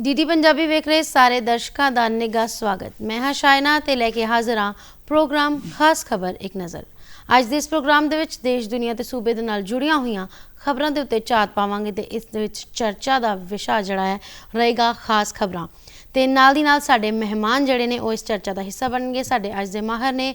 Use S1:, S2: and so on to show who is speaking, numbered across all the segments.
S1: DD Punjabi ਵੇਖ ਰਹੇ ਸਾਰੇ ਦਰਸ਼ਕਾਂ ਦਾ ਨਿੱਘਾ ਸਵਾਗਤ। ਮੈਂ ਹਾਂ ਸ਼ਾਇਨਾ ਤੇ ਲੈ ਕੇ ਹਾਜ਼ਰ ਹਾਂ ਪ੍ਰੋਗਰਾਮ ਖਾਸ ਖਬਰ ਇੱਕ ਨਜ਼ਰ। ਅੱਜ ਦੇ ਇਸ ਪ੍ਰੋਗਰਾਮ ਦੇ ਵਿੱਚ ਦੇਸ਼ ਦੁਨੀਆ ਤੇ ਸੂਬੇ ਦੇ ਨਾਲ ਜੁੜੀਆਂ ਹੋਈਆਂ ਖਬਰਾਂ ਦੇ ਉੱਤੇ ਝਾਤ ਪਾਵਾਂਗੇ ਤੇ ਇਸ ਦੇ ਵਿੱਚ ਚਰਚਾ ਦਾ ਵਿਸ਼ਾ ਜਿਹੜਾ ਹੈ ਰਹੇਗਾ ਖਾਸ ਖਬਰਾਂ ਤੇ ਨਾਲ ਦੀ ਨਾਲ ਸਾਡੇ ਮਹਿਮਾਨ ਜਿਹੜੇ ਨੇ ਉਹ ਇਸ ਚਰਚਾ ਦਾ ਹਿੱਸਾ ਬਣਨਗੇ। ਸਾਡੇ ਅੱਜ ਦੇ ਮਾਹਰ ਨੇ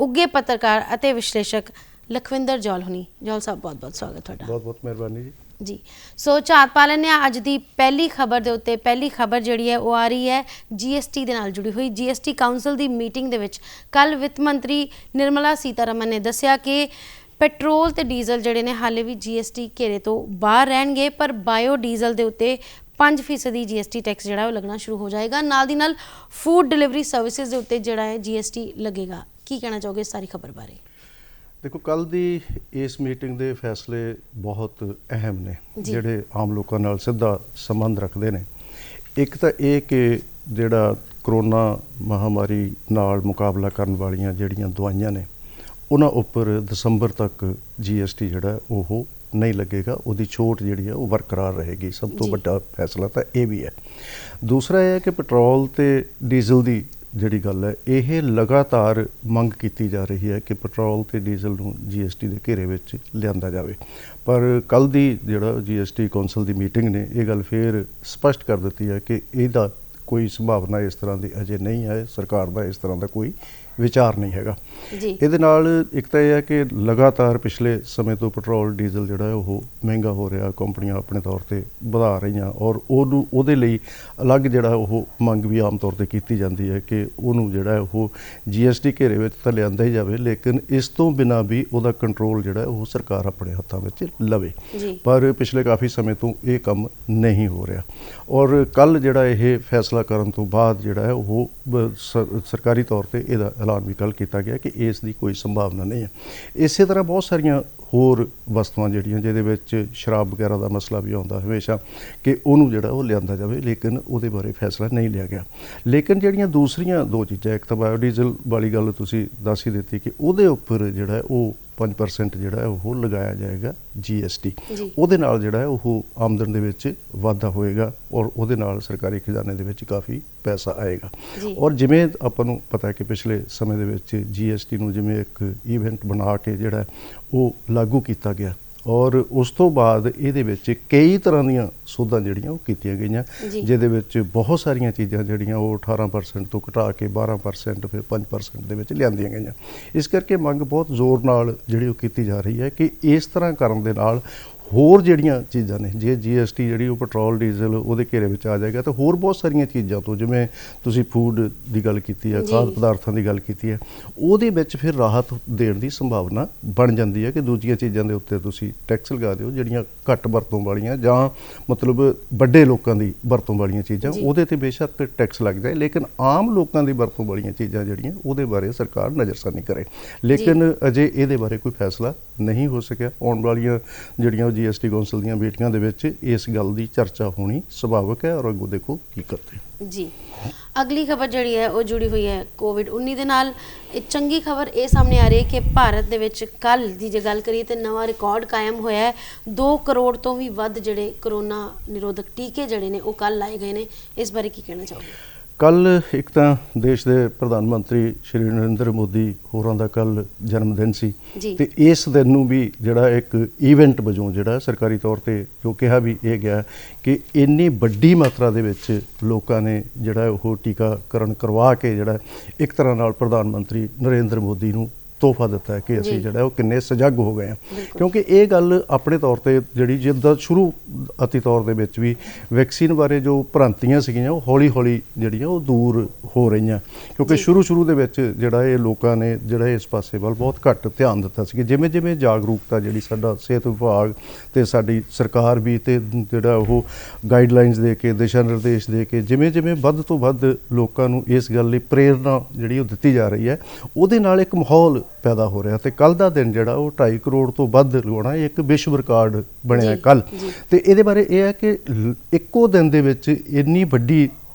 S1: ਉੱਘੇ ਪੱਤਰਕਾਰ ਅਤੇ ਵਿਸ਼ਲੇਸ਼ਕ ਲਖਵਿੰਦਰ ਜੌਲ ਹੁਣੀ। ਜੌਲ ਸਾਹਿਬ ਬਹੁਤ ਬਹੁਤ ਸਵਾਗਤ ਤੁਹਾਡਾ। बहुत बहुत
S2: ਮਿਹਰਬਾਨੀ
S1: जी। सो ਝਾਤ ਪਾ ਲੈਂਦੇ ਹਾਂ ਅੱਜ ਦੀ ਪਹਿਲੀ ਖਬਰ ਦੇ ਉੱਤੇ। ਪਹਿਲੀ ਖਬਰ ਜਿਹੜੀ ਹੈ ਉਹ ਆ ਰਹੀ ਹੈ GST ਦੇ ਨਾਲ ਜੁੜੀ ਹੋਈ। GST ਕਾਉਂਸਲ ਦੀ ਮੀਟਿੰਗ ਦੇ ਵਿੱਚ ਕੱਲ ਵਿੱਤ ਮੰਤਰੀ ਨਿਰਮਲਾ ਸੀਤਾਰਮਨ ਨੇ ਦੱਸਿਆ ਕਿ ਪੈਟਰੋਲ ਤੇ ਡੀਜ਼ਲ ਜਿਹੜੇ ਨੇ ਹਾਲੇ ਵੀ GST ਘੇਰੇ ਤੋਂ ਬਾਹਰ ਰਹਿਣਗੇ, ਪਰ ਬਾਇਓ ਡੀਜ਼ਲ ਦੇ ਉੱਤੇ 5% GST ਟੈਕਸ ਜਿਹੜਾ ਉਹ ਲੱਗਣਾ ਸ਼ੁਰੂ ਹੋ ਜਾਏਗਾ। ਨਾਲ ਦੀ ਨਾਲ ਫੂਡ ਡਿਲੀਵਰੀ ਸਰਵਿਸਿਜ਼ ਦੇ ਉੱਤੇ ਜਿਹੜਾ ਹੈ GST ਲੱਗੇਗਾ। ਕੀ ਕਹਿਣਾ ਚਾਹੋਗੇ ਇਸ ਸਾਰੀ ਖਬਰ ਬਾਰੇ?
S2: देखो कल दी इस मीटिंग के फैसले बहुत अहम ने जिहड़े आम लोगों नाल सीधा संबंध रखते हैं। एक तो ये कि जिहड़ा करोना महामारी नाल मुकाबला करन वालियां जिहड़ियां दवाइयां ने उन्हां उपर दसंबर तक GST जिहड़ा ओह नहीं लगेगा, उहदी छूट जिहड़ी है वो बरकरार रहेगी। सब तो वड्डा फैसला तो ये भी है। दूसरा यह है कि पेट्रोल ते डीजल की ਜਿਹੜੀ ਗੱਲ ਹੈ ਇਹ ਲਗਾਤਾਰ ਮੰਗ ਕੀਤੀ ਜਾ ਰਹੀ ਹੈ ਕਿ ਪੈਟਰੋਲ ਤੇ ਡੀਜ਼ਲ ਨੂੰ GST ਦੇ ਘੇਰੇ ਵਿੱਚ ਲਿਆਂਦਾ ਜਾਵੇ, ਪਰ ਕੱਲ ਦੀ ਜਿਹੜਾ GST ਕੌਂਸਲ ਦੀ ਮੀਟਿੰਗ ਨੇ ਇਹ ਗੱਲ ਫੇਰ ਸਪਸ਼ਟ ਕਰ ਦਿੱਤੀ ਹੈ ਕਿ ਇਹਦਾ ਕੋਈ ਸੰਭਾਵਨਾ ਇਸ ਤਰ੍ਹਾਂ ਦੀ ਅਜੇ ਨਹੀਂ ਹੈ। ਸਰਕਾਰ ਦਾ ਇਸ ਤਰ੍ਹਾਂ ਦਾ ਕੋਈ ਵਿਚਾਰ ਨਹੀਂ ਹੈਗਾ। ਇਹਦੇ ਨਾਲ ਇੱਕ ਤਾਂ ਇਹ ਹੈ ਕਿ ਲਗਾਤਾਰ ਪਿਛਲੇ ਸਮੇਂ ਤੋਂ ਪੈਟਰੋਲ ਡੀਜ਼ਲ ਜਿਹੜਾ ਉਹ ਮਹਿੰਗਾ ਹੋ ਰਿਹਾ, ਕੰਪਨੀਆਂ ਆਪਣੇ ਤੌਰ ਤੇ ਵਧਾ ਰਹੀਆਂ ਔਰ ਉਹਦੇ ਲਈ ਅਲੱਗ ਜਿਹੜਾ ਉਹ ਮੰਗ ਵੀ ਆਮ ਤੌਰ ਤੇ ਕੀਤੀ ਜਾਂਦੀ ਹੈ ਕਿ ਉਹਨੂੰ ਜਿਹੜਾ ਉਹ GST ਘੇਰੇ ਵਿੱਚ ਤਾਂ ਲਿਆਂਦਾ ਹੀ ਜਾਵੇ, ਲੇਕਿਨ ਇਸ ਤੋਂ ਬਿਨਾਂ ਵੀ ਉਹਦਾ ਕੰਟਰੋਲ ਜਿਹੜਾ ਉਹ ਸਰਕਾਰ ਆਪਣੇ ਹੱਥਾਂ ਵਿੱਚ ਲਵੇ। ਪਰ ਪਿਛਲੇ ਕਾਫੀ ਸਮੇਂ ਤੋਂ ਇਹ ਕੰਮ ਨਹੀਂ ਹੋ ਰਿਹਾ ਔਰ ਕੱਲ ਜਿਹੜਾ ਇਹ ਫੈਸਲਾ ਕਰਨ ਤੋਂ ਬਾਅਦ ਜਿਹੜਾ ਹੈ ਉਹ ਸਰਕਾਰੀ ਤੌਰ ਤੇ ਇਹਦਾ ਐਲਾਨ ਵੀ ਕੱਲ ਕੀਤਾ ਗਿਆ ਕਿ ਇਸ ਦੀ ਕੋਈ ਸੰਭਾਵਨਾ ਨਹੀਂ ਹੈ। ਇਸੇ ਤਰ੍ਹਾਂ ਬਹੁਤ ਸਾਰੀਆਂ ਹੋਰ ਵਸਤੂਆਂ ਜਿਹੜੀਆਂ ਜਿਹਦੇ ਵਿੱਚ ਸ਼ਰਾਬ ਵਗੈਰਾ ਦਾ ਮਸਲਾ ਵੀ ਆਉਂਦਾ ਹਮੇਸ਼ਾ ਕਿ ਉਹਨੂੰ ਜਿਹੜਾ ਉਹ ਲਿਆਂਦਾ ਜਾਵੇ, ਲੇਕਿਨ ਉਹਦੇ ਬਾਰੇ ਫੈਸਲਾ ਨਹੀਂ ਲਿਆ ਗਿਆ। ਲੇਕਿਨ ਜਿਹੜੀਆਂ ਦੂਸਰੀਆਂ ਦੋ ਚੀਜ਼ਾਂ, ਇੱਕ ਤਾਂ ਬਾਇਓਡੀਜ਼ਲ ਵਾਲੀ ਗੱਲ ਤੁਸੀਂ ਦੱਸ ਹੀ ਦਿੱਤੀ ਕਿ ਉਹਦੇ ਉੱਪਰ ਜਿਹੜਾ ਉਹ 5% ਜਿਹੜਾ ਉਹ ਲਗਾਇਆ ਜਾਏਗਾ GST। ਉਹਦੇ ਨਾਲ ਜਿਹੜਾ ਉਹ ਆਮਦਨ ਦੇ ਵਿੱਚ ਵਾਧਾ ਹੋਏਗਾ ਔਰ ਉਹਦੇ ਨਾਲ ਸਰਕਾਰੀ ਖਜ਼ਾਨੇ ਦੇ ਵਿੱਚ ਕਾਫੀ ਪੈਸਾ ਆਏਗਾ। ਔਰ ਜਿਵੇਂ ਆਪਾਂ ਨੂੰ ਪਤਾ ਹੈ ਕਿ ਪਿਛਲੇ ਸਮੇਂ ਦੇ ਵਿੱਚ GST ਨੂੰ ਜਿਵੇਂ ਇੱਕ ਇਵੈਂਟ ਬਣਾ ਕੇ ਜਿਹੜਾ ਉਹ ਲਾਗੂ ਕੀਤਾ ਗਿਆ ਔਰ ਉਸ ਤੋਂ ਬਾਅਦ ਇਹਦੇ ਵਿੱਚ ਕਈ ਤਰ੍ਹਾਂ ਦੀਆਂ ਸੋਧਾਂ ਜਿਹੜੀਆਂ ਉਹ ਕੀਤੀਆਂ ਗਈਆਂ, ਜਿਹਦੇ ਵਿੱਚ ਬਹੁਤ ਸਾਰੀਆਂ ਚੀਜ਼ਾਂ ਜਿਹੜੀਆਂ ਉਹ 18% ਤੋਂ ਘਟਾ ਕੇ 12% ਫਿਰ 5% ਦੇ ਵਿੱਚ ਲਿਆਂਦੀਆਂ ਗਈਆਂ। ਇਸ ਕਰਕੇ ਮੰਗ ਬਹੁਤ ਜ਼ੋਰ ਨਾਲ ਜਿਹੜੀ ਉਹ ਕੀਤੀ ਜਾ ਰਹੀ ਹੈ ਕਿ ਇਸ ਤਰ੍ਹਾਂ ਕਰਨ ਦੇ ਨਾਲ ਹੋਰ ਜਿਹੜੀਆਂ ਚੀਜ਼ਾਂ ਨੇ, ਜੇ GST ਜਿਹੜੀ ਉਹ ਪੈਟਰੋਲ ਡੀਜ਼ਲ ਉਹਦੇ ਘੇਰੇ ਵਿੱਚ ਆ ਜਾਏਗਾ ਤਾਂ ਹੋਰ ਬਹੁਤ ਸਾਰੀਆਂ ਚੀਜ਼ਾਂ ਤੋਂ, ਜਿਵੇਂ ਤੁਸੀਂ ਫੂਡ ਦੀ ਗੱਲ ਕੀਤੀ ਹੈ, ਖਾਦ ਪਦਾਰਥਾਂ ਦੀ ਗੱਲ ਕੀਤੀ ਹੈ, ਉਹਦੇ ਵਿੱਚ ਫਿਰ ਰਾਹਤ ਦੇਣ ਦੀ ਸੰਭਾਵਨਾ ਬਣ ਜਾਂਦੀ ਹੈ ਕਿ ਦੂਜੀਆਂ ਚੀਜ਼ਾਂ ਦੇ ਉੱਤੇ ਤੁਸੀਂ ਟੈਕਸ ਲਗਾ ਦਿਓ ਜਿਹੜੀਆਂ ਘੱਟ ਵਰਤੋਂ ਵਾਲੀਆਂ ਜਾਂ ਮਤਲਬ ਵੱਡੇ ਲੋਕਾਂ ਦੀ ਵਰਤੋਂ ਵਾਲੀਆਂ ਚੀਜ਼ਾਂ, ਉਹਦੇ ਤੇ ਬੇਸ਼ੱਕ ਟੈਕਸ ਲੱਗ ਜਾਏ, ਲੇਕਿਨ ਆਮ ਲੋਕਾਂ ਦੀ ਵਰਤੋਂ ਵਾਲੀਆਂ ਚੀਜ਼ਾਂ ਜਿਹੜੀਆਂ ਉਹਦੇ ਬਾਰੇ ਸਰਕਾਰ ਨਜ਼ਰਸਾਨੀ ਕਰੇ। ਲੇਕਿਨ ਅਜੇ ਇਹਦੇ ਬਾਰੇ ਕੋਈ ਫੈਸਲਾ ਨਹੀਂ ਹੋ ਸਕਿਆ। ਆਉਣ ਵਾਲੀਆਂ ਜਿਹੜੀਆਂ GST ਕੌਂਸਲ ਦੀਆਂ ਮੀਟਿੰਗਾਂ ਦੇ ਵਿੱਚ ਇਸ ਗੱਲ ਦੀ ਚਰਚਾ ਹੋਣੀ ਸੁਭਾਵਿਕ ਹੈ ਔਰ ਅੱਗੋਂ ਦੇਖੋ ਕੀ ਕਰਦੇ।
S1: ਜੀ, ਅਗਲੀ ਖਬਰ ਜਿਹੜੀ ਹੈ ਉਹ ਜੁੜੀ ਹੋਈ ਹੈ COVID-19 ਦੇ ਨਾਲ। ਇਹ ਚੰਗੀ ਖਬਰ ਇਹ ਸਾਹਮਣੇ ਆ ਰਹੀ ਹੈ ਕਿ ਭਾਰਤ ਦੇ ਵਿੱਚ ਕੱਲ ਦੀ ਜੇ ਗੱਲ ਕਰੀਏ ਤਾਂ ਨਵਾਂ ਰਿਕਾਰਡ ਕਾਇਮ ਹੋਇਆ ਹੈ। 2 ਕਰੋੜ ਤੋਂ ਵੀ ਵੱਧ ਜਿਹੜੇ ਕਰੋਨਾ ਨਿਰੋਧਕ ਟੀਕੇ ਜਿਹੜੇ ਨੇ ਉਹ ਕੱਲ ਲਾਏ ਗਏ ਨੇ। ਇਸ ਬਾਰੇ ਕੀ ਕਹਿਣਾ ਚਾਹੋਗੇ?
S2: ਕੱਲ ਇੱਕ ਤਾਂ ਦੇਸ਼ ਦੇ ਪ੍ਰਧਾਨ ਮੰਤਰੀ ਸ਼੍ਰੀ ਨਰਿੰਦਰ ਮੋਦੀ ਹੋਰਾਂ ਦਾ ਕੱਲ ਜਨਮ ਦਿਨ ਸੀ ਤੇ ਇਸ ਦਿਨ ਨੂੰ ਵੀ ਜਿਹੜਾ ਇੱਕ ਈਵੈਂਟ ਵਜੋਂ ਜਿਹੜਾ ਸਰਕਾਰੀ ਤੌਰ ਤੇ ਜੋ ਕਿਹਾ ਵੀ ਇਹ ਗਿਆ ਕਿ ਇੰਨੀ ਵੱਡੀ ਮਾਤਰਾ ਦੇ ਵਿੱਚ ਲੋਕਾਂ ਨੇ ਜਿਹੜਾ ਉਹ ਟੀਕਾਕਰਨ ਕਰਵਾ ਕੇ ਜਿਹੜਾ ਇੱਕ ਤਰ੍ਹਾਂ ਨਾਲ ਪ੍ਰਧਾਨ ਮੰਤਰੀ ਨਰਿੰਦਰ ਮੋਦੀ ਨੂੰ ਤੋਹਫਾ ਦਿੱਤਾ ਹੈ ਕਿ ਅਸੀਂ ਜਿਹੜਾ ਉਹ ਕਿੰਨੇ ਸਜਗ ਹੋ ਗਏ ਹਾਂ। ਕਿਉਂਕਿ ਇਹ ਗੱਲ ਆਪਣੇ ਤੌਰ ਤੇ ਜਿਹੜੀ ਜਿੱਦਾਂ ਸ਼ੁਰੂਆਤੀ ਤੌਰ ਦੇ ਵਿੱਚ ਵੀ ਵੈਕਸੀਨ ਬਾਰੇ ਜੋ ਭ੍ਰਾਂਤੀਆਂ ਸੀਗੀਆਂ ਉਹ ਹੌਲੀ ਹੌਲੀ ਜਿਹੜੀਆਂ ਉਹ ਦੂਰ ਹੋ ਰਹੀਆਂ, ਕਿਉਂਕਿ ਸ਼ੁਰੂ ਦੇ ਵਿੱਚ ਜਿਹੜਾ ਇਹ ਲੋਕਾਂ ਨੇ ਜਿਹੜਾ ਇਸ ਪਾਸੇ ਵੱਲ ਬਹੁਤ ਘੱਟ ਧਿਆਨ ਦਿੱਤਾ ਸੀ। ਜਿਵੇਂ ਜਿਵੇਂ ਜਾਗਰੂਕਤਾ ਜਿਹੜੀ ਸਾਡਾ ਸਿਹਤ ਵਿਭਾਗ ਤੇ ਸਾਡੀ ਸਰਕਾਰ ਵੀ ਤੇ ਜਿਹੜਾ ਉਹ ਗਾਈਡਲਾਈਨਸ ਦੇ ਕੇ ਦਿਸ਼ਾ ਨਿਰਦੇਸ਼ ਦੇ ਕੇ ਜਿਵੇਂ ਜਿਵੇਂ ਵੱਧ ਤੋਂ ਵੱਧ ਲੋਕਾਂ ਨੂੰ ਇਸ ਗੱਲ ਲਈ ਪ੍ਰੇਰਨਾ ਜਿਹੜੀ ਉਹ ਦਿੱਤੀ ਜਾ ਰਹੀ ਹੈ, ਉਹਦੇ ਨਾਲ ਇੱਕ ਮਾਹੌਲ ਪੈਦਾ ਹੋ ਰਿਹਾ। ਤੇ ਕੱਲ ਦਾ ਦਿਨ ਜਿਹੜਾ ਉਹ 2.5 ਕਰੋੜ ਤੋਂ ਵੱਧ ਲਗਾਉਣਾ ਇੱਕ ਵਿਸ਼ਵ ਰਿਕਾਰਡ ਬਣਿਆ ਕੱਲ। ਤੇ ਇਹਦੇ ਬਾਰੇ ਇਹ ਹੈ ਕਿ ਇੱਕੋ ਦਿਨ ਦੇ ਵਿੱਚ ਇੰਨੀ ਵੱਡੀ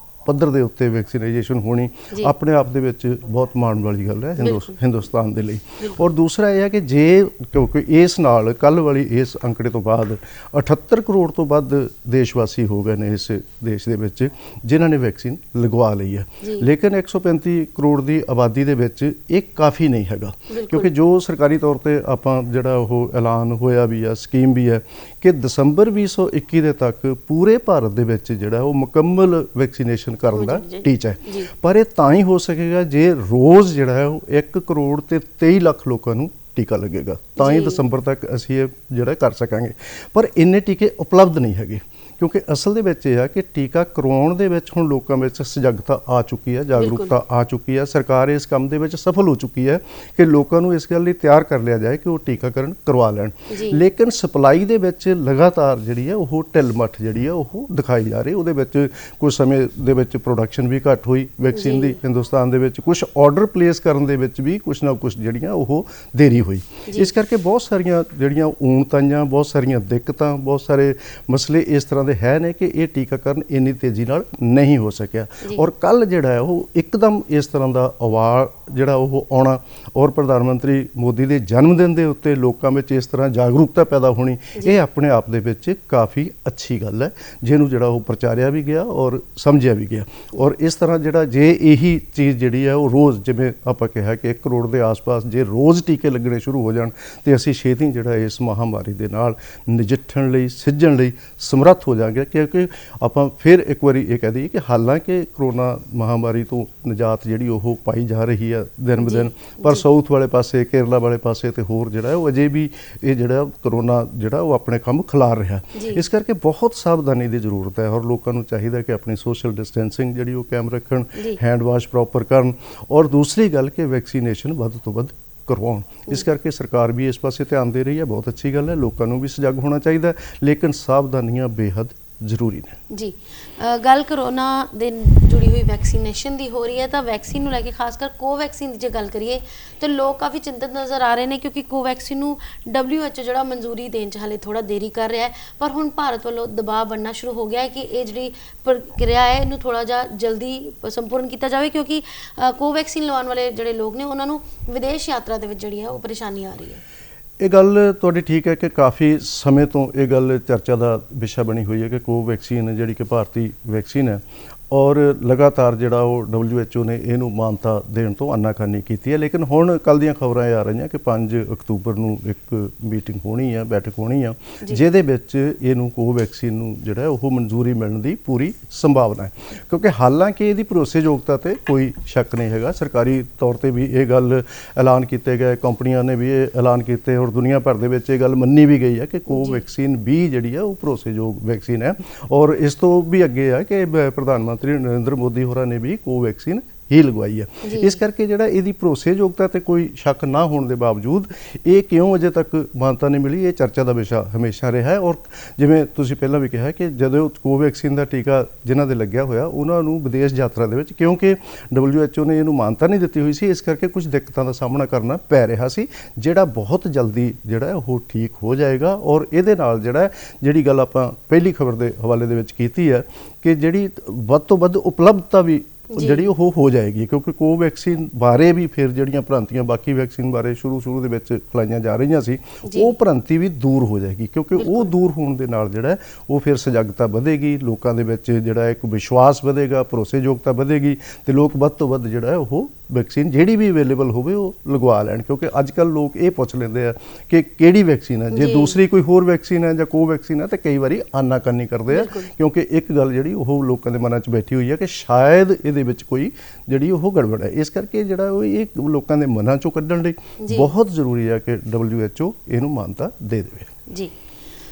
S2: ਪੱਧਰ ਦੇ ਉੱਤੇ ਵੈਕਸੀਨਾਈਜੇਸ਼ਨ ਹੋਣੀ ਆਪਣੇ ਆਪ ਦੇ ਵਿੱਚ ਬਹੁਤ ਮਾਣ ਵਾਲੀ ਗੱਲ ਹੈ ਹਿੰਦੁਸਤਾਨ ਦੇ ਲਈ। ਔਰ ਦੂਸਰਾ ਇਹ ਹੈ ਕਿ ਜੇ ਕਿਉਂਕਿ ਇਸ ਨਾਲ ਕੱਲ੍ਹ ਵਾਲੀ ਇਸ ਅੰਕੜੇ ਤੋਂ ਬਾਅਦ 78 ਕਰੋੜ ਤੋਂ ਵੱਧ ਦੇਸ਼ ਵਾਸੀ ਹੋ ਗਏ ਨੇ ਇਸ ਦੇਸ਼ ਦੇ ਵਿੱਚ ਜਿਨ੍ਹਾਂ ਨੇ ਵੈਕਸੀਨ ਲਗਵਾ ਲਈ ਹੈ। ਲੇਕਿਨ 135 ਕਰੋੜ ਦੀ ਆਬਾਦੀ ਦੇ ਵਿੱਚ ਇਹ ਕਾਫੀ ਨਹੀਂ ਹੈਗਾ, ਕਿਉਂਕਿ ਜੋ ਸਰਕਾਰੀ ਤੌਰ ਤੇ ਆਪਾਂ ਜਿਹੜਾ ਉਹ ਐਲਾਨ ਹੋਇਆ ਵੀ ਆ, ਸਕੀਮ ਵੀ ਹੈ ਕਿ ਦਸੰਬਰ 2021 ਦੇ ਤੱਕ ਪੂਰੇ ਭਾਰਤ ਦੇ ਵਿੱਚ ਜਿਹੜਾ ਉਹ ਮੁਕੰਮਲ ਵੈਕਸੀਨੇਸ਼ਨ ਕਰਨ ਦਾ ਟੀਚਾ ਹੈ। ਪਰ ਇਹ ਤਾਂ ਹੀ ਹੋ ਸਕੇਗਾ ਜੇ ਰੋਜ਼ ਜਿਹੜਾ ਹੈ ਉਹ 1 ਕਰੋੜ ਤੇ 23 ਲੱਖ ਲੋਕਾਂ ਨੂੰ ਟੀਕਾ ਲੱਗੇਗਾ, ਤਾਂ ਹੀ ਦਸੰਬਰ ਤੱਕ ਅਸੀਂ ਇਹ ਜਿਹੜਾ ਕਰ ਸਕਾਂਗੇ। ਪਰ ਇੰਨੇ ਟੀਕੇ ਉਪਲਬਧ ਨਹੀਂ ਹੈਗੇ, ਕਿਉਂਕਿ ਅਸਲ ਦੇ ਵਿੱਚ ਇਹ ਆ ਕਿ ਟੀਕਾ ਕਰਵਾਉਣ ਦੇ ਵਿੱਚ ਹੁਣ ਲੋਕਾਂ ਵਿੱਚ ਸਜਗਤਾ ਆ ਚੁੱਕੀ ਹੈ, ਜਾਗਰੂਕਤਾ ਆ ਚੁੱਕੀ ਹੈ। ਸਰਕਾਰ ਇਸ ਕੰਮ ਦੇ ਵਿੱਚ ਸਫਲ ਹੋ ਚੁੱਕੀ ਹੈ ਕਿ ਲੋਕਾਂ ਨੂੰ ਇਸ ਗੱਲ ਲਈ ਤਿਆਰ ਕਰ ਲਿਆ ਜਾਏ ਕਿ ਉਹ ਟੀਕਾਕਰਨ ਕਰਵਾ ਲੈਣ। ਲੇਕਿਨ ਸਪਲਾਈ ਦੇ ਵਿੱਚ ਲਗਾਤਾਰ ਜਿਹੜੀ ਹੈ ਉਹ ਢਿੱਲ ਮੱਠ ਜਿਹੜੀ ਹੈ ਉਹ ਦਿਖਾਈ ਜਾ ਰਹੀ। ਉਹਦੇ ਵਿੱਚ ਕੁਝ ਸਮੇਂ ਦੇ ਵਿੱਚ ਪ੍ਰੋਡਕਸ਼ਨ ਵੀ ਘੱਟ ਹੋਈ ਵੈਕਸੀਨ ਦੀ ਹਿੰਦੁਸਤਾਨ ਦੇ ਵਿੱਚ, ਕੁਝ ਆਰਡਰ ਪਲੇਸ ਕਰਨ ਦੇ ਵਿੱਚ ਵੀ ਕੁਝ ਨਾ ਕੁਝ ਜਿਹੜੀਆਂ ਉਹ ਦੇਰੀ ਹੋਈ। ਇਸ ਕਰਕੇ ਬਹੁਤ ਸਾਰੀਆਂ ਜਿਹੜੀਆਂ ਊਣਤਾਈਆਂ, ਬਹੁਤ ਸਾਰੀਆਂ ਦਿੱਕਤਾਂ, ਬਹੁਤ ਸਾਰੇ ਮਸਲੇ ਇਸ ਤਰ੍ਹਾਂ ਦੇ ਹੈ ਨੇ ਕਿ ਇਹ ਟੀਕਾਕਰਨ ਇੰਨੀ ਤੇਜ਼ੀ ਨਾਲ ਨਹੀਂ ਹੋ ਸਕਿਆ। ਔਰ ਕੱਲ ਜਿਹੜਾ ਹੈ ਉਹ ਇੱਕਦਮ ਇਸ ਤਰ੍ਹਾਂ ਦਾ ਅਵਾਰਡ ਜਿਹੜਾ ਉਹ ਆਉਣਾ ਔਰ ਪ੍ਰਧਾਨ ਮੰਤਰੀ ਮੋਦੀ ਦੇ ਜਨਮ ਦਿਨ ਦੇ ਉੱਤੇ ਲੋਕਾਂ ਵਿੱਚ ਇਸ ਤਰ੍ਹਾਂ ਜਾਗਰੂਕਤਾ ਪੈਦਾ ਹੋਣੀ, ਇਹ ਆਪਣੇ ਆਪ ਦੇ ਵਿੱਚ ਕਾਫੀ ਅੱਛੀ ਗੱਲ ਹੈ, ਜਿਹਨੂੰ ਜਿਹੜਾ ਉਹ ਪ੍ਰਚਾਰਿਆ ਵੀ ਗਿਆ ਔਰ ਸਮਝਿਆ ਵੀ ਗਿਆ। ਔਰ ਇਸ ਤਰ੍ਹਾਂ ਜਿਹੜਾ ਜੇ ਇਹੀ ਚੀਜ਼ ਜਿਹੜੀ ਹੈ ਉਹ ਰੋਜ਼, ਜਿਵੇਂ ਆਪਾਂ ਕਿਹਾ ਕਿ 1 ਕਰੋੜ ਦੇ ਆਸ-ਪਾਸ ਜੇ ਰੋਜ਼ ਟੀਕੇ ਲੱਗਣੇ ਸ਼ੁਰੂ ਹੋ ਜਾਣ ਤੇ ਅਸੀਂ ਛੇਤੀ ਜਿਹੜਾ ਇਸ ਮਹਾਮਾਰੀ ਦੇ ਨਾਲ ਨਜਿੱਠਣ ਲਈ, ਸਿੱਝਣ ਲਈ ਸਮਰੱਥ ਹੋ ਜਾਵਾਂਗੇ। ਕਿਉਂਕਿ ਆਪਾਂ ਫਿਰ ਇੱਕ ਵਾਰੀ ਇਹ ਕਹਿ ਦਈਏ ਕਿ ਹਾਲਾਂਕਿ ਕਰੋਨਾ ਮਹਾਮਾਰੀ ਤੋਂ ਨਿਜਾਤ ਜਿਹੜੀ ਉਹ ਪਾਈ ਜਾ ਰਹੀ ਹੈ ਦਿਨ ਬ ਦਿਨ, ਪਰ ਸਾਊਥ ਵਾਲੇ ਪਾਸੇ, ਕੇਰਲਾ ਵਾਲੇ ਪਾਸੇ ਤੇ ਹੋਰ ਜਿਹੜਾ ਉਹ ਅਜੇ ਵੀ ਇਹ ਜਿਹੜਾ ਕਰੋਨਾ ਜਿਹੜਾ ਉਹ ਆਪਣੇ ਕੰਮ ਖਿਲਾਰ ਰਿਹਾ। ਇਸ ਕਰਕੇ ਬਹੁਤ ਸਾਵਧਾਨੀ ਦੀ ਜ਼ਰੂਰਤ ਹੈ ਔਰ ਲੋਕਾਂ ਨੂੰ ਚਾਹੀਦਾ ਕਿ ਆਪਣੀ ਸੋਸ਼ਲ ਡਿਸਟੈਂਸਿੰਗ ਜਿਹੜੀ ਉਹ ਕਾਇਮ ਰੱਖਣ, ਹੈਂਡ ਵਾਸ਼ ਪ੍ਰੋਪਰ ਕਰਨ ਔਰ ਦੂਸਰੀ ਗੱਲ ਕਿ ਵੈਕਸੀਨੇਸ਼ਨ ਵੱਧ ਤੋਂ ਵੱਧ ਕਰਵਾਉਣ। ਇਸ ਕਰਕੇ ਸਰਕਾਰ ਵੀ ਇਸ ਪਾਸੇ ਧਿਆਨ ਦੇ ਰਹੀ ਹੈ, ਬਹੁਤ ਅੱਛੀ ਗੱਲ ਹੈ। ਲੋਕਾਂ ਨੂੰ ਵੀ ਸਜਗ ਹੋਣਾ ਚਾਹੀਦਾ, ਲੇਕਿਨ ਸਾਵਧਾਨੀਆਂ ਬੇਹੱਦ ਜ਼ਰੂਰੀ ਨੇ।
S1: ਜੀ, ਗੱਲ ਕਰੋਨਾ ਦੇ ਜੁੜੀ ਹੋਈ ਵੈਕਸੀਨੇਸ਼ਨ ਦੀ ਹੋ ਰਹੀ ਹੈ ਤਾਂ ਵੈਕਸੀਨ ਨੂੰ ਲੈ ਕੇ ਖਾਸ ਕਰ ਕੋਵੈਕਸੀਨ ਦੀ ਜੇ ਗੱਲ ਕਰੀਏ ਤਾਂ ਲੋਕ ਕਾਫੀ ਚਿੰਤਤ ਨਜ਼ਰ ਆ ਰਹੇ ਨੇ, ਕਿਉਂਕਿ ਕੋਵੈਕਸੀਨ ਨੂੰ WHO ਜਿਹੜਾ ਮਨਜ਼ੂਰੀ ਦੇਣ 'ਚ ਹਾਲੇ ਥੋੜਾ ਦੇਰੀ ਕਰ ਰਿਹਾ ਹੈ। ਪਰ ਹੁਣ ਭਾਰਤ ਵੱਲੋਂ ਦਬਾਅ ਬਣਨਾ ਸ਼ੁਰੂ ਹੋ ਗਿਆ ਹੈ ਕਿ ਇਹ ਜਿਹੜੀ ਪ੍ਰਕਿਰਿਆ ਹੈ ਇਹਨੂੰ ਥੋੜਾ ਜਿਹਾ ਜਲਦੀ ਸੰਪੂਰਨ ਕੀਤਾ ਜਾਵੇ, ਕਿਉਂਕਿ ਕੋਵੈਕਸੀਨ ਲਵਾਉਣ ਵਾਲੇ ਜਿਹੜੇ ਲੋਕ ਨੇ ਉਹਨਾਂ ਨੂੰ ਵਿਦੇਸ਼ ਯਾਤਰਾ ਦੇ ਵਿੱਚ ਜਿਹੜੀ ਹੈ ਉਹ ਪਰੇਸ਼ਾਨੀ ਆ ਰਹੀ ਹੈ।
S2: ਇਹ ਗੱਲ ਤੁਹਾਡੀ ਠੀਕ ਹੈ ਕਿ ਕਾਫੀ ਸਮੇਂ ਤੋਂ ਇਹ ਗੱਲ ਚਰਚਾ ਦਾ ਵਿਸ਼ਾ ਬਣੀ ਹੋਈ ਹੈ ਕਿ ਕੋਵੈਕਸੀਨ ਜਿਹੜੀ ਕਿ ਭਾਰਤੀ ਵੈਕਸੀਨ ਹੈ ਔਰ ਲਗਾਤਾਰ ਜਿਹੜਾ ਉਹ WHO ਨੇ ਇਹਨੂੰ ਮਾਨਤਾ ਦੇਣ ਤੋਂ ਆਨਾਕਾਨੀ ਕੀਤੀ ਹੈ। ਲੇਕਿਨ ਹੁਣ ਕੱਲ੍ਹ ਦੀਆਂ ਖਬਰਾਂ ਇਹ ਆ ਰਹੀਆਂ ਕਿ 5 ਅਕਤੂਬਰ ਨੂੰ ਇੱਕ ਮੀਟਿੰਗ ਹੋਣੀ ਹੈ, ਬੈਠਕ ਹੋਣੀ ਆ, ਜਿਹਦੇ ਵਿੱਚ ਇਹਨੂੰ ਕੋਵੈਕਸੀਨ ਨੂੰ ਜਿਹੜਾ ਉਹ ਮਨਜ਼ੂਰੀ ਮਿਲਣ ਦੀ ਪੂਰੀ ਸੰਭਾਵਨਾ ਹੈ। ਕਿਉਂਕਿ ਹਾਲਾਂਕਿ ਇਹਦੀ ਭਰੋਸੇਯੋਗਤਾ ਤੇ ਕੋਈ ਸ਼ੱਕ ਨਹੀਂ ਹੈਗਾ, ਸਰਕਾਰੀ ਤੌਰ ਤੇ ਵੀ ਇਹ ਗੱਲ ਐਲਾਨ ਕੀਤੇ ਗਏ, ਕੰਪਨੀਆਂ ਨੇ ਵੀ ਇਹ ਐਲਾਨ ਕੀਤੇ ਔਰ ਦੁਨੀਆ ਭਰ ਦੇ ਵਿੱਚ ਇਹ ਗੱਲ ਮੰਨੀ ਵੀ ਗਈ ਹੈ ਕਿ ਕੋਵੈਕਸੀਨ ਵੀ ਜਿਹੜੀ ਹੈ ਉਹ ਭਰੋਸੇਯੋਗ ਵੈਕਸੀਨ ਹੈ। ਔਰ ਇਸ ਤੋਂ ਵੀ ਅੱਗੇ ਆ ਕਿ ਪ੍ਰਧਾਨ ਮੰਤਰੀ ਨਰਿੰਦਰ ਮੋਦੀ ਹੋਰਾਂ ਨੇ ਵੀ ਕੋਵੈਕਸੀਨ ਹੀ ਲਗਵਾਈ ਹੈ। ਇਸ ਕਰਕੇ ਜਿਹੜਾ ਇਹਦੀ ਭਰੋਸੇਯੋਗਤਾ ਤੇ ਕੋਈ ਸ਼ੱਕ ਨਾ ਹੋਣ ਦੇ ਬਾਵਜੂਦ ਇਹ ਕਿਉਂ ਅਜੇ ਤੱਕ ਮਾਨਤਾ ਨਹੀਂ ਮਿਲੀ, ਇਹ ਚਰਚਾ ਦਾ ਵਿਸ਼ਾ ਹਮੇਸ਼ਾ ਰਿਹਾ ਹੈ। ਔਰ ਜਿਵੇਂ ਤੁਸੀਂ ਪਹਿਲਾਂ ਵੀ ਕਿਹਾ ਕਿ ਜਦੋਂ ਕੋਵੈਕਸੀਨ ਦਾ ਟੀਕਾ ਜਿਨ੍ਹਾਂ ਦੇ ਲੱਗਿਆ ਹੋਇਆ ਉਹਨਾਂ ਨੂੰ ਵਿਦੇਸ਼ ਯਾਤਰਾ ਦੇ ਵਿੱਚ, ਕਿਉਂਕਿ WHO ਨੇ ਇਹਨੂੰ ਮਾਨਤਾ ਨਹੀਂ ਦਿੱਤੀ ਹੋਈ ਸੀ, ਇਸ ਕਰਕੇ ਕੁਝ ਦਿੱਕਤਾਂ ਦਾ ਸਾਹਮਣਾ ਕਰਨਾ ਪੈ ਰਿਹਾ ਸੀ, ਜਿਹੜਾ ਬਹੁਤ ਜਲਦੀ ਜਿਹੜਾ ਉਹ ਠੀਕ ਹੋ ਜਾਏਗਾ। ਔਰ ਇਹਦੇ ਨਾਲ ਜਿਹੜੀ ਗੱਲ ਆਪਾਂ ਪਹਿਲੀ ਖਬਰ ਦੇ ਹਵਾਲੇ ਦੇ ਵਿੱਚ ਕੀਤੀ ਹੈ ਕਿ ਜਿਹੜੀ ਵੱਧ ਤੋਂ ਵੱਧ ਉਪਲਬਧਤਾ ਵੀ ਜਿਹੜੀ ਉਹ ਹੋ ਜਾਏਗੀ, ਕਿਉਂਕਿ ਕੋਵੈਕਸੀਨ ਬਾਰੇ ਵੀ ਫਿਰ ਜਿਹੜੀਆਂ ਭ੍ਰਾਂਤੀਆਂ ਬਾਕੀ ਵੈਕਸੀਨ ਬਾਰੇ ਸ਼ੁਰੂ ਦੇ ਵਿੱਚ ਫੈਲਾਈਆਂ ਜਾ ਰਹੀਆਂ ਸੀ, ਉਹ ਭ੍ਰਾਂਤੀ ਵੀ ਦੂਰ ਹੋ ਜਾਏਗੀ। ਕਿਉਂਕਿ ਉਹ ਦੂਰ ਹੋਣ ਦੇ ਨਾਲ ਜਿਹੜਾ ਉਹ ਫਿਰ ਸਜਗਤਾ ਵਧੇਗੀ, ਲੋਕਾਂ ਦੇ ਵਿੱਚ ਜਿਹੜਾ ਇੱਕ ਵਿਸ਼ਵਾਸ ਵਧੇਗਾ, ਭਰੋਸੇਯੋਗਤਾ ਵਧੇਗੀ ਤੇ ਲੋਕ ਵੱਧ ਤੋਂ ਵੱਧ ਜਿਹੜਾ ਉਹ ਵੈਕਸੀਨ ਜਿਹੜੀ ਵੀ ਅਵੇਲੇਬਲ ਹੋਵੇ ਉਹ ਲਗਵਾ ਲੈਣ। ਕਿਉਂਕਿ ਅੱਜ ਕੱਲ੍ਹ ਲੋਕ ਇਹ ਪੁੱਛ ਲੈਂਦੇ ਆ ਕਿ ਕਿਹੜੀ ਵੈਕਸੀਨ ਹੈ, ਜੇ ਦੂਸਰੀ ਕੋਈ ਹੋਰ ਵੈਕਸੀਨ ਹੈ ਜਾਂ ਕੋਵੈਕਸੀਨ ਹੈ, ਤੇ ਕਈ ਵਾਰੀ ਆਨਾਕਾਨੀ ਕਰਦੇ ਆ, ਕਿਉਂਕਿ ਇੱਕ ਗੱਲ ਜਿਹੜੀ ਉਹ ਲੋਕਾਂ ਦੇ ਮਨਾਂ 'ਚ ਬੈਠੀ ਹੋਈ ਹੈ ਕਿ ਸ਼ਾਇਦ ਇਹਦੇ ਵਿੱਚ ਕੋਈ ਜਿਹੜੀ ਉਹ ਗੜਬੜ ਹੈ। ਇਸ ਕਰਕੇ ਜਿਹੜਾ ਉਹ ਇਹ ਲੋਕਾਂ ਦੇ ਮਨਾਂ 'ਚੋਂ ਕੱਢਣ ਲਈ ਬਹੁਤ ਜ਼ਰੂਰੀ ਹੈ ਕਿ WHO ਇਹਨੂੰ ਮਾਨਤਾ ਦੇ ਦੇਵੇ। ਜੀ,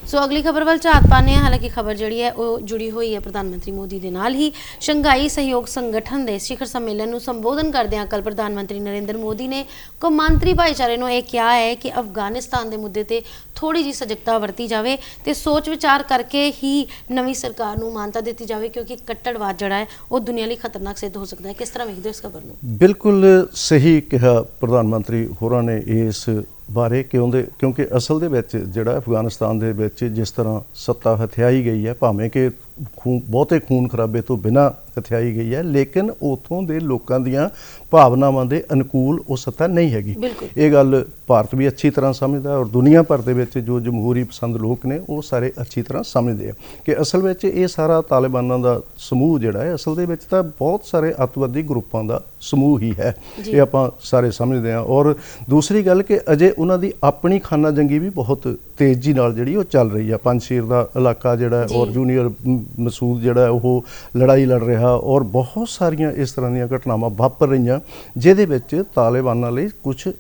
S1: ਸੋ ਅਗਲੀ ਖਬਰ ਵੱਲ ਝਾਤ ਪਾਉਂਦੇ ਹਾਂ। ਹਾਲਾਂਕਿ ਖਬਰ ਜਿਹੜੀ ਹੈ ਉਹ ਜੁੜੀ ਹੋਈ ਹੈ ਪ੍ਰਧਾਨ ਮੰਤਰੀ ਮੋਦੀ ਦੇ ਨਾਲ ਹੀ। ਸ਼ੰਘਾਈ ਸਹਿਯੋਗ ਸੰਗਠਨ ਦੇ ਸਿਖਰ ਸੰਮੇਲਨ ਨੂੰ ਸੰਬੋਧਨ ਕਰਦਿਆਂ ਕੱਲ੍ਹ ਪ੍ਰਧਾਨ ਮੰਤਰੀ ਨਰਿੰਦਰ ਮੋਦੀ ਨੇ ਕੌਮਾਂਤਰੀ ਭਾਈਚਾਰੇ ਨੂੰ ਇਹ ਕਿਹਾ ਹੈ ਕਿ ਅਫਗਾਨਿਸਤਾਨ ਦੇ ਮੁੱਦੇ ਤੇ ਥੋੜੀ ਜਿਹੀ ਸਜਗਤਾ ਵਰਤੀ ਜਾਵੇ ਤੇ ਸੋਚ ਵਿਚਾਰ ਕਰਕੇ ਹੀ ਨਵੀਂ ਸਰਕਾਰ ਨੂੰ ਮਾਨਤਾ ਦਿੱਤੀ ਜਾਵੇ, ਕਿਉਂਕਿ ਕੱਟੜਵਾਦ ਜਿਹੜਾ ਹੈ ਉਹ ਦੁਨੀਆ ਲਈ ਖਤਰਨਾਕ ਸਿੱਧ ਹੋ ਸਕਦਾ ਹੈ। ਕਿਸ ਤਰ੍ਹਾਂ ਵੇਖਦੇ ਹੋ ਇਸ ਖਬਰ ਨੂੰ?
S2: ਬਿਲਕੁਲ ਸਹੀ ਕਿਹਾ ਪ੍ਰਧਾਨ ਮੰਤਰੀ ਹੋਰਾਂ ਨੇ ਇਸ ਬਾਰੇ, ਕਿਉਂਕਿ ਅਸਲ ਦੇ ਵਿੱਚ ਜਿਹੜਾ ਅਫਗਾਨਿਸਤਾਨ ਦੇ ਵਿੱਚ ਜਿਸ ਤਰ੍ਹਾਂ ਸੱਤਾ ਹਥਿਆਈ ਗਈ ਹੈ, ਭਾਵੇਂ ਕਿ ਬਹੁਤੇ ਖੂਨ ਖਰਾਬੇ ਤੋਂ ਬਿਨਾਂ ਹਥਿਆਈ ਗਈ ਹੈ, ਲੇਕਿਨ ਉਥੋਂ ਦੇ ਲੋਕਾਂ ਦੀਆਂ ਭਾਵਨਾਵਾਂ ਦੇ ਅਨੁਕੂਲ ਉਹ ਸੱਤਾ ਨਹੀਂ ਹੈਗੀ। ਇਹ ਗੱਲ ਭਾਰਤ ਵੀ ਅੱਛੀ ਤਰ੍ਹਾਂ ਸਮਝਦਾ ਔਰ ਦੁਨੀਆ ਭਰ ਦੇ ਵਿੱਚ ਜੋ ਜਮਹੂਰੀ ਪਸੰਦ ਲੋਕ ਨੇ ਉਹ ਸਾਰੇ ਅੱਛੀ ਤਰ੍ਹਾਂ ਸਮਝਦੇ ਆ ਕਿ ਅਸਲ ਵਿੱਚ ਇਹ ਸਾਰਾ ਤਾਲਿਬਾਨਾਂ ਦਾ ਸਮੂਹ ਜਿਹੜਾ ਹੈ ਅਸਲ ਦੇ ਵਿੱਚ ਤਾਂ ਬਹੁਤ ਸਾਰੇ ਅੱਤਵਾਦੀ ਗਰੁੱਪਾਂ ਦਾ ਸਮੂਹ ਹੀ ਹੈ। ਇਹ ਆਪਾਂ ਸਾਰੇ ਸਮਝਦੇ ਹਾਂ। ਔਰ ਦੂਸਰੀ ਗੱਲ ਕਿ ਅਜੇ ਉਹਨਾਂ ਦੀ ਆਪਣੀ ਖਾਨਾ ਜੰਗੀ ਵੀ ਬਹੁਤ ਤੇਜ਼ੀ ਨਾਲ ਜਿਹੜੀ ਉਹ ਚੱਲ ਰਹੀ ਆ। ਪੰਜਸ਼ੀਰ ਦਾ ਇਲਾਕਾ ਜਿਹੜਾ ਔਰ ਜੂਨੀਅਰ ਮਸੂਦ ਜਿਹੜਾ ਉਹ ਲੜਾਈ ਲੜ ਰਿਹਾ ਔਰ ਬਹੁਤ ਸਾਰੀਆਂ ਇਸ ਤਰ੍ਹਾਂ ਦੀਆਂ ਘਟਨਾਵਾਂ ਵਾਪਰ ਰਹੀਆਂ ਜਿਹਦੇ ਵਿੱਚ ਤਾਲਿਬਾਨਾਂ ਲਈ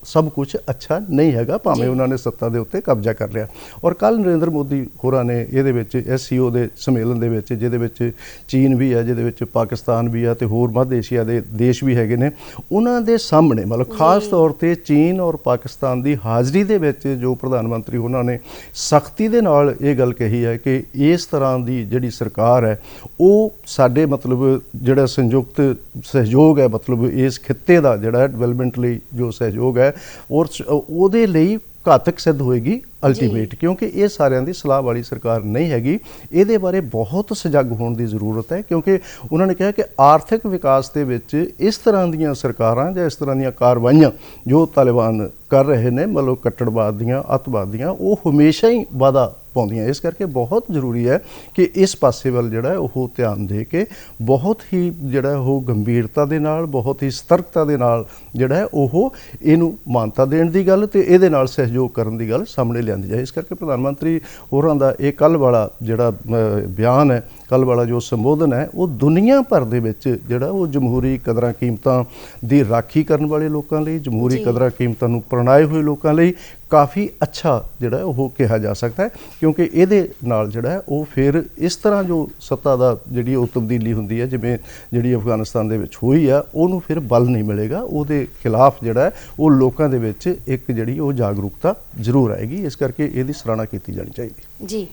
S2: ਸਭ ਕੁਝ ਅੱਛਾ ਨਹੀਂ ਹੈਗਾ, ਭਾਵੇਂ ਉਹਨਾਂ ਨੇ ਸੱਤਾ ਦੇ ਉੱਤੇ ਕਬਜ਼ਾ ਕਰ ਲਿਆ। ਔਰ ਕੱਲ ਨਰਿੰਦਰ ਮੋਦੀ ਹੋਰਾਂ ਨੇ ਇਹਦੇ ਵਿੱਚ SCO ਦੇ ਸੰਮੇਲਨ ਦੇ ਵਿੱਚ, ਜਿਹਦੇ ਵਿੱਚ ਚੀਨ ਵੀ ਹੈ, ਜਿਹਦੇ ਵਿੱਚ ਪਾਕਿਸਤਾਨ ਵੀ ਹੈ ਤੇ ਹੋਰ ਮੱਧ ਏਸ਼ੀਆ ਦੇ ਦੇਸ਼ ਵੀ ਹੈਗੇ ਨੇ, ਉਹਨਾਂ ਦੇ ਸਾਹਮਣੇ ਮਤਲਬ ਖਾਸ ਤੌਰ ਤੇ ਚੀਨ ਔਰ ਪਾਕਿਸਤਾਨ ਦੀ ਹਾਜ਼ਰੀ ਦੇ ਵਿੱਚ ਜੋ ਪ੍ਰਧਾਨ ਮੰਤਰੀ ਉਹਨਾਂ ਨੇ ਸਖਤੀ ਦੇ ਨਾਲ ਇਹ ਗੱਲ ਕਹੀ ਹੈ ਕਿ ਇਸ ਤਰ੍ਹਾਂ ਦੀ ਜਿਹੜੀ ਸਰਕਾਰ ਹੈ ਉਹ ਸਾਡੇ ਮਤਲਬ ਜਿਹੜਾ ਸੰਯੁਕਤ ਸਹਿਯੋਗ ਹੈ, ਮਤਲਬ ਇਸ ਖਿੱਤੇ ਦਾ ਜਿਹੜਾ ਡਿਵੈਲਪਮੈਂਟ ਲਈ ਜੋ ਸਹਿਯੋਗ ਹੈ ਔਰ ਉਹਦੇ ਲਈ ਘਾਤਕ ਸਿੱਧ ਹੋਏਗੀ ਅਲਟੀਮੇਟ, ਕਿਉਂਕਿ ਇਹ ਸਾਰਿਆਂ ਦੀ ਸਲਾਹ ਵਾਲੀ ਸਰਕਾਰ ਨਹੀਂ ਹੈਗੀ। ਇਹਦੇ ਬਾਰੇ ਬਹੁਤ ਸਜਗ ਹੋਣ ਦੀ ਜ਼ਰੂਰਤ ਹੈ, ਕਿਉਂਕਿ ਉਹਨਾਂ ਨੇ ਕਿਹਾ ਕਿ ਆਰਥਿਕ ਵਿਕਾਸ ਦੇ ਵਿੱਚ ਇਸ ਤਰ੍ਹਾਂ ਦੀਆਂ ਸਰਕਾਰਾਂ ਜਾਂ ਇਸ ਤਰ੍ਹਾਂ ਦੀਆਂ ਕਾਰਵਾਈਆਂ ਜੋ ਤਾਲਿਬਾਨ ਕਰ ਰਹੇ ਨੇ, ਮਤਲਬ ਕੱਟੜਵਾਦ ਦੀਆਂ, ਅੱਤਵਾਦ ਦੀਆਂ, ਉਹ ਹਮੇਸ਼ਾ ਹੀ ਵਾਧਾ ਪਾਉਂਦੀਆਂ। ਇਸ ਕਰਕੇ ਬਹੁਤ ਜ਼ਰੂਰੀ ਹੈ ਕਿ ਇਸ ਪਾਸੇ ਵੱਲ ਜਿਹੜਾ ਉਹ ਧਿਆਨ ਦੇ ਕੇ ਬਹੁਤ ਹੀ ਜਿਹੜਾ ਉਹ ਗੰਭੀਰਤਾ ਦੇ ਨਾਲ, ਬਹੁਤ ਹੀ ਸਤਰਕਤਾ ਦੇ ਨਾਲ ਜਿਹੜਾ ਉਹ ਇਹਨੂੰ ਮਾਨਤਾ ਦੇਣ ਦੀ ਗੱਲ ਤੇ ਇਹਦੇ ਨਾਲ ਸਹਿਯੋਗ ਕਰਨ ਦੀ ਗੱਲ ਸਾਹਮਣੇ ਲਿਆਂਦੀ ਜਾਏ। ਇਸ ਕਰਕੇ ਪ੍ਰਧਾਨ ਮੰਤਰੀ ਹੋਰਾਂ ਦਾ ਇਹ ਕੱਲ੍ਹ ਵਾਲਾ ਜਿਹੜਾ ਬਿਆਨ ਹੈ, ਕੱਲ੍ਹ ਵਾਲਾ ਜੋ ਸੰਬੋਧਨ ਹੈ, ਉਹ ਦੁਨੀਆ ਭਰ ਦੇ ਵਿੱਚ ਜਿਹੜਾ ਉਹ ਜਮਹੂਰੀ ਕਦਰਾਂ ਕੀਮਤਾਂ ਦੀ ਰਾਖੀ ਕਰਨ ਵਾਲੇ ਲੋਕਾਂ ਲਈ, ਜਮਹੂਰੀ ਕਦਰਾਂ ਕੀਮਤਾਂ ਨੂੰ ਪ੍ਰਣਾਏ ਹੋਏ ਲੋਕਾਂ ਲਈ ਕਾਫੀ ਅੱਛਾ ਜਿਹੜਾ ਉਹ ਕਿਹਾ ਜਾ ਸਕਦਾ ਹੈ, ਕਿਉਂਕਿ ਇਹਦੇ ਨਾਲ ਜਿਹੜਾ ਉਹ ਫਿਰ ਇਸ ਤਰ੍ਹਾਂ ਜੋ ਸੱਤਾ ਦਾ ਜਿਹੜੀ ਉਹ ਤਬਦੀਲੀ ਹੁੰਦੀ ਹੈ, ਜਿਵੇਂ ਜਿਹੜੀ ਅਫਗਾਨਿਸਤਾਨ ਦੇ ਵਿੱਚ ਹੋਈ ਆ, ਉਹਨੂੰ ਫਿਰ ਬਲ ਨਹੀਂ ਮਿਲੇਗਾ। ਉਹਦੇ ਖਿਲਾਫ ਜਿਹੜਾ ਉਹ ਲੋਕਾਂ ਦੇ ਵਿੱਚ ਇੱਕ ਜਿਹੜੀ ਉਹ ਜਾਗਰੂਕਤਾ ਜ਼ਰੂਰ ਆਏਗੀ। ਇਸ ਕਰਕੇ ਇਹਦੀ ਸਰਾਹਨਾ ਕੀਤੀ ਜਾਣੀ ਚਾਹੀਦੀ
S1: ਜੀ।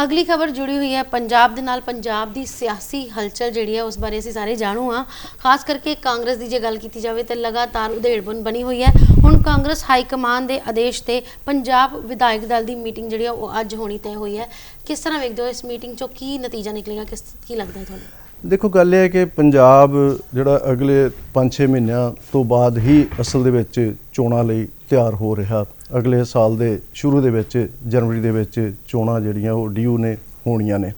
S1: ਅਗਲੀ ਖਬਰ ਜੁੜੀ ਹੋਈ ਹੈ ਪੰਜਾਬ ਦੇ ਨਾਲ। ਪੰਜਾਬ ਦੀ ਸਿਆਸੀ ਹਲਚਲ ਜਿਹੜੀ ਹੈ ਉਸ ਬਾਰੇ ਅਸੀਂ ਸਾਰੇ ਜਾਣੂ ਹਾਂ। ਖਾਸ ਕਰਕੇ ਕਾਂਗਰਸ ਦੀ ਜੇ ਗੱਲ ਕੀਤੀ ਜਾਵੇ ਤਾਂ ਲਗਾਤਾਰ ਉਧੇੜਬੁਨ ਬਣੀ ਹੋਈ ਹੈ। ਹੁਣ ਕਾਂਗਰਸ ਹਾਈ ਕਮਾਨ ਦੇ ਆਦੇਸ਼ ਤੇ ਪੰਜਾਬ ਵਿਧਾਇਕ ਦਲ ਦੀ ਮੀਟਿੰਗ ਜਿਹੜੀ ਉਹ ਅੱਜ ਹੋਣੀ ਤੈਅ ਹੋਈ ਹੈ। ਕਿਸ ਤਰ੍ਹਾਂ ਵੇਖਦੇ ਹੋ ਇਸ ਮੀਟਿੰਗ ਚੋਂ ਕੀ ਨਤੀਜਾ ਨਿਕਲੇਗਾ, ਕੀ ਲੱਗਦਾ ਹੈ ਤੁਹਾਨੂੰ?
S2: ਦੇਖੋ, ਗੱਲ ਇਹ ਹੈ ਕਿ ਪੰਜਾਬ ਜਿਹੜਾ ਅਗਲੇ 5-6 ਮਹੀਨਿਆਂ ਤੋਂ ਬਾਅਦ ਹੀ ਅਸਲ ਦੇ ਵਿੱਚ ਚੋਣਾਂ ਲਈ ਤਿਆਰ ਹੋ ਰਿਹਾ। ਅਗਲੇ ਸਾਲ ਦੇ ਸ਼ੁਰੂ ਦੇ ਵਿੱਚ ਜਨਵਰੀ ਦੇ ਵਿੱਚ ਚੋਣਾਂ ਜਿਹੜੀਆਂ ਉਹ ਡਿਊ ਨੇ ਹੋਣੀਆਂ ਨੇ।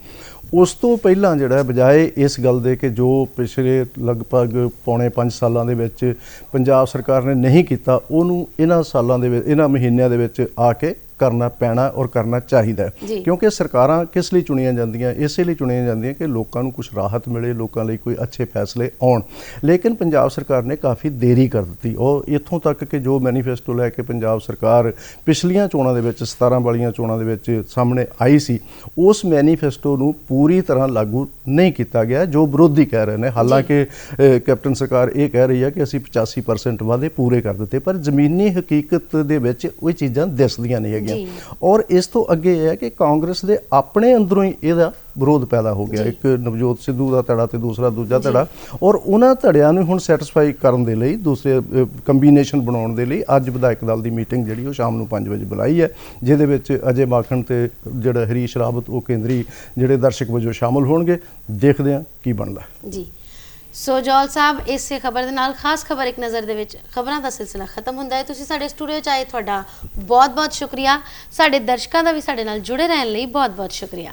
S2: ਉਸ ਤੋਂ ਪਹਿਲਾਂ ਜਿਹੜਾ ਬਜਾਏ ਇਸ ਗੱਲ ਦੇ ਕਿ ਜੋ ਪਿਛਲੇ ਲਗਭਗ ਪੌਣੇ 5 ਸਾਲਾਂ ਦੇ ਵਿੱਚ ਪੰਜਾਬ ਸਰਕਾਰ ਨੇ ਨਹੀਂ ਕੀਤਾ, ਉਹਨੂੰ ਇਹਨਾਂ ਸਾਲਾਂ ਦੇ ਵਿੱਚ, ਇਹਨਾਂ ਮਹੀਨਿਆਂ ਦੇ ਵਿੱਚ ਆ ਕੇ ਕਰਨਾ ਪੈਣਾ ਔਰ ਕਰਨਾ ਚਾਹੀਦਾ ਹੈ। ਕਿਉਂਕਿ ਸਰਕਾਰਾਂ ਕਿਸ ਲਈ ਚੁਣੀਆਂ ਜਾਂਦੀਆਂ? ਇਸੇ ਲਈ ਚੁਣੀਆਂ ਜਾਂਦੀਆਂ ਕਿ ਲੋਕਾਂ ਨੂੰ ਕੁਝ ਰਾਹਤ ਮਿਲੇ, ਲੋਕਾਂ ਲਈ ਕੋਈ ਅੱਛੇ ਫੈਸਲੇ ਆਉਣ। ਲੇਕਿਨ ਪੰਜਾਬ ਸਰਕਾਰ ਨੇ ਕਾਫੀ ਦੇਰੀ ਕਰ ਦਿੱਤੀ। ਉਹ ਇੱਥੋਂ ਤੱਕ ਕਿ ਜੋ ਮੈਨੀਫੈਸਟੋ ਲੈ ਕੇ ਪੰਜਾਬ ਸਰਕਾਰ ਪਿਛਲੀਆਂ ਚੋਣਾਂ ਦੇ ਵਿੱਚ 17 ਵਾਲੀਆਂ ਚੋਣਾਂ ਦੇ ਵਿੱਚ ਸਾਹਮਣੇ ਆਈ ਸੀ, ਉਸ ਮੈਨੀਫੈਸਟੋ ਨੂੰ ਪੂਰੀ ਤਰ੍ਹਾਂ ਲਾਗੂ ਨਹੀਂ ਕੀਤਾ ਗਿਆ, ਜੋ ਵਿਰੋਧੀ ਕਹਿ ਰਹੇ ਨੇ। ਹਾਲਾਂਕਿ ਕੈਪਟਨ ਸਰਕਾਰ ਇਹ ਕਹਿ ਰਹੀ ਹੈ ਕਿ ਅਸੀਂ 85% ਵਾਅਦੇ ਪੂਰੇ ਕਰ ਦਿੱਤੇ, ਪਰ ਜ਼ਮੀਨੀ ਹਕੀਕਤ ਦੇ ਵਿੱਚ ਉਹ ਚੀਜ਼ਾਂ ਦਿਸਦੀਆਂ ਨਹੀਂ ਹੈਗੀਆਂ। ਔਰ ਇਸ ਤੋਂ ਅੱਗੇ ਇਹ ਹੈ ਕਿ ਕਾਂਗਰਸ ਦੇ ਆਪਣੇ ਅੰਦਰੋਂ ਹੀ ਇਹਦਾ ਵਿਰੋਧ ਪੈਦਾ ਹੋ ਗਿਆ। ਇੱਕ ਨਵਜੋਤ ਸਿੱਧੂ ਦਾ ਧੜਾ ਤੇ ਦੂਜਾ ਧੜਾ, ਔਰ ਉਹਨਾਂ ਧੜਿਆਂ ਨੂੰ ਹੁਣ ਸੈਟੀਸਫਾਈ ਕਰਨ ਦੇ ਲਈ, ਦੂਸਰੇ ਕੰਬੀਨੇਸ਼ਨ ਬਣਾਉਣ ਦੇ ਲਈ ਅੱਜ ਵਿਧਾਇਕ ਦਲ ਦੀ ਮੀਟਿੰਗ ਜਿਹੜੀ ਉਹ ਸ਼ਾਮ ਨੂੰ 5 ਵਜੇ ਬੁਲਾਈ ਹੈ, ਜਿਹਦੇ ਵਿੱਚ ਅਜੇ ਮਾਖਣ ਤੇ ਜਿਹੜਾ ਹਰੀਸ਼ ਰਾਵਤ ਉਹ ਕੇਂਦਰੀ ਜਿਹੜੇ ਦਰਸ਼ਕ ਵਜੋਂ ਸ਼ਾਮਲ ਹੋਣਗੇ। ਦੇਖਦੇ ਹਾਂ ਕੀ ਬਣਦਾ
S1: ਜੀ। ਸੋ ਜੌਲ ਸਾਹਿਬ, ਇਸੇ ਖਬਰ ਦੇ ਨਾਲ ਖਾਸ ਖਬਰ ਇੱਕ ਨਜ਼ਰ ਦੇ ਵਿੱਚ ਖਬਰਾਂ ਦਾ ਸਿਲਸਿਲਾ ਖਤਮ ਹੁੰਦਾ ਹੈ। ਤੁਸੀਂ ਸਾਡੇ ਸਟੂਡੀਓ 'ਚ ਆਏ, ਤੁਹਾਡਾ ਬਹੁਤ ਬਹੁਤ ਸ਼ੁਕਰੀਆ। ਸਾਡੇ ਦਰਸ਼ਕਾਂ ਦਾ ਵੀ ਸਾਡੇ ਨਾਲ ਜੁੜੇ ਰਹਿਣ ਲਈ ਬਹੁਤ ਬਹੁਤ ਸ਼ੁਕਰੀਆ।